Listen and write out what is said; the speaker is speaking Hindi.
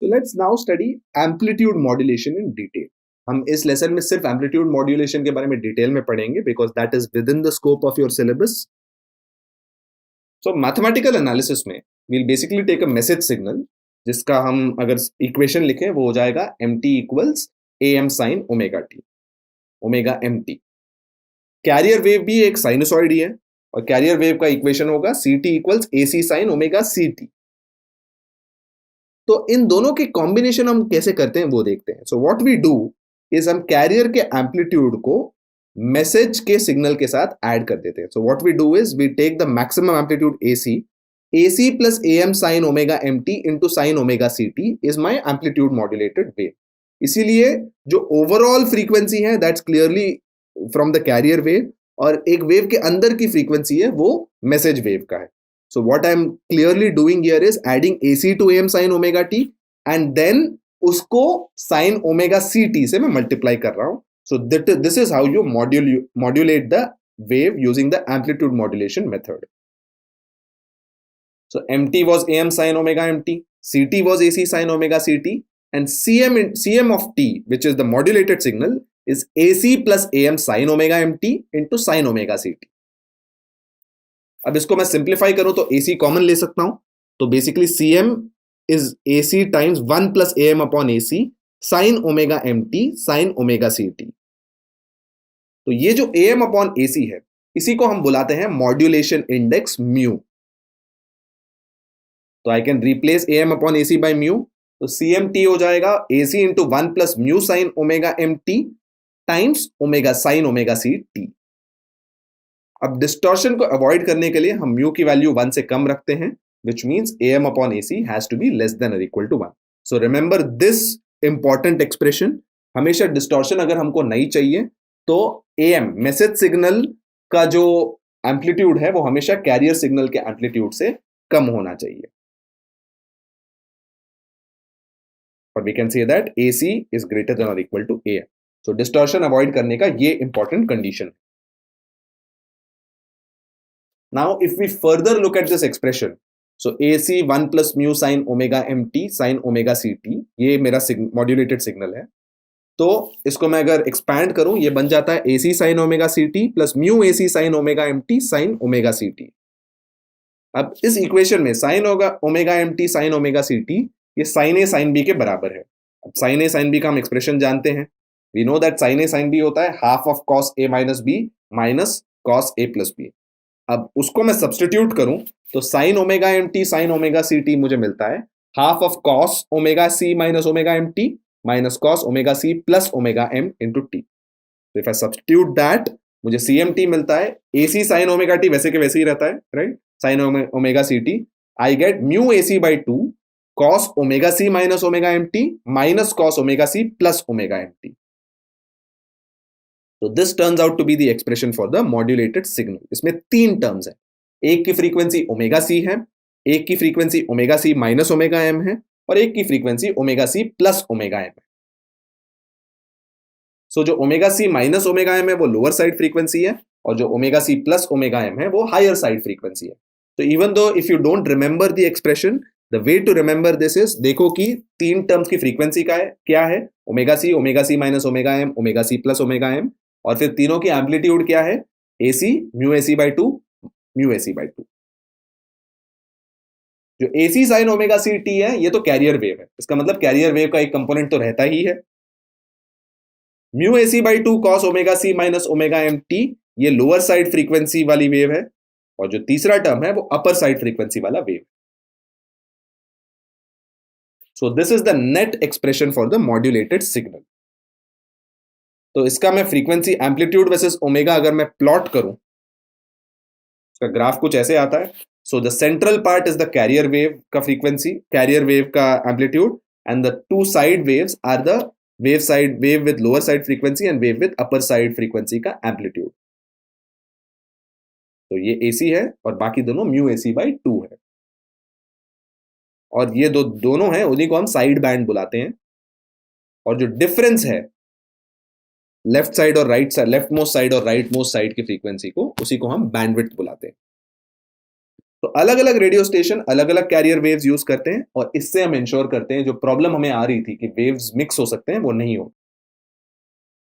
तो let's now study amplitude modulation in detail. हम इस लेसन में सिर्फ एम्पलीट्यूड मॉड्यूलेशन के बारे में डिटेल में पढ़ेंगे because that is within the scope of your syllabus. So mathematical analysis में we'll basically take a message signal जिसका हम अगर इक्वेशन लिखें वो हो जाएगा M T equals A M sine omega T, omega M T. Carrier wave भी एक साइनसॉइड ही है और कैरियर वेव का इक्वेशन होगा सी टी इक्वल्स ए सी साइन ओमेगा सी टी। तो इन दोनों के कॉम्बिनेशन हम कैसे करते हैं वो देखते हैं। So what we do is हम कैरियर के एम्पलीट्यूड को मैसेज के सिग्नल के साथ ऐड कर देते हैं। So what we do is we take the maximum amplitude AC plus AM sine omega MT into sine omega CT is my amplitude modulated wave. इसीलिए जो ओवरऑल फ्रीक्वेंसी है that's clearly from the carrier wave और एक वेव के अंदर की फ्रीक्वेंसी है वो मैसेज वेव का है। So what I'm clearly doing here is adding AC to AM sin omega t and then उसको sin omega CT से मैं multiply कर रहा हूं। So this is how you modulate the wave using the amplitude modulation method. So MT was AM sin omega MT, CT was AC sin omega CT, and CM of T, which is the modulated signal, is AC plus AM sin omega MT into sin omega CT. अब इसको मैं सिंप्लीफाई करूं तो AC कॉमन ले सकता हूं, तो basically CM is AC times 1 plus AM upon AC sign omega MT sign omega CT। तो ये जो AM अपॉन AC है इसी को हम बुलाते हैं modulation index mu. So I can replace AM upon AC by mu, तो CMT हो जाएगा AC into 1 plus mu sine omega MT times omega sine omega CT। अब डिस्टॉर्शन को अवॉइड करने के लिए हम म्यू की वैल्यू 1 से कम रखते हैं, which means AM upon AC has to be less than or equal to 1. So remember this important expression. हमेशा डिस्टॉर्शन अगर हमको नहीं चाहिए तो AM मैसेज सिग्नल का जो एम्पलीट्यूड है वो हमेशा कैरियर सिग्नल के एम्पलीट्यूड से कम होना चाहिए। और we can say that AC is greater than or equal to AM. So distortion avoid करने का ये इंपॉर्टेंट कंडीशन है। Now, if we further look at this expression, so AC 1 plus mu sin omega MT sin omega CT, ये मेरा मॉड्यूलेटेड सिग्नल है। तो इसको मैं अगर एक्सपैंड करूं ये बन जाता है AC sin omega CT plus mu AC sin omega MT sin omega CT। अब इस इक्वेशन में sin omega MT sin omega CT ये sin A sin B के बराबर है। अब sin A sin B का हम एक्सप्रेशन जानते हैं। We know that sin A sin B होता है half of cos A minus B minus cos A plus B। अब उसको मैं सब्सटीट्यूट करूं तो sign omega MT sign omega CT मुझे मिलता है half of cos omega C minus omega MT minus cos omega C plus omega M into T. If I substitute that मुझे CMT मिलता है AC साइन ओमेगा टी वैसे के वैसे ही रहता है, right, sine omega CT। I get mu AC by 2 cos omega C minus omega MT minus cos omega C plus omega MT। तो this turns out to be the expression for the modulated signal. इसमें 3 टर्म्स हैं, एक की फ्रीक्वेंसी ओमेगा सी है, एक की frequency omega C minus omega M है और एक की frequency omega C plus omega M है। सो जो omega C minus omega M है वो लोअर साइड फ्रीक्वेंसी है और जो omega C plus omega M है वो हायर साइड फ्रीक्वेंसी है। तो even though if you don't remember the expression, the way to remember this is, देखो कि 3 टर्म्स की फ्रीक्वेंसी का है क्या है, omega C minus omega M, omega C plus omega M, और फिर तीनों की एम्पलीट्यूड क्या है, AC mu AC by 2 mu AC by 2। जो AC साइन ओमेगा CT है ये तो कैरियर वेव है, इसका मतलब कैरियर वेव का एक कंपोनेंट तो रहता ही है। Mu AC by 2 cos omega C minus omega MT ये लोअर साइड फ्रीक्वेंसी वाली वेव है और जो तीसरा टर्म है वो अपर साइड फ्रीक्वेंसी वाला wave. So this is the net expression for the modulated signal. तो इसका मैं फ्रीक्वेंसी एम्पलीट्यूड वर्सेस ओमेगा अगर मैं प्लॉट करूं, इसका ग्राफ कुछ ऐसे आता है। So the central part is the carrier wave का फ्रीक्वेंसी, कैरियर वेव का amplitude, and the 2 side waves are the wave with lower side frequency and wave with upper side frequency का एम्पलीट्यूड। तो ये AC है और बाकी दोनों म्यू AC बाई 2 है, और ये दोनों हैं उन्हीं को हम साइड बैंड बुलाते हैं। और जो डिफरेंस है लेफ्ट साइड और right side, left most side और राइट मोस्ट साइड की फ्रीक्वेंसी को, उसी को हम बैंडविड्थ बुलाते हैं। तो अलग अलग रेडियो स्टेशन अलग अलग कैरियर वेव्स यूज करते हैं और इससे हम इंश्योर करते हैं जो प्रॉब्लम हमें आ रही थी कि वेव्स मिक्स हो सकते हैं वो नहीं हो।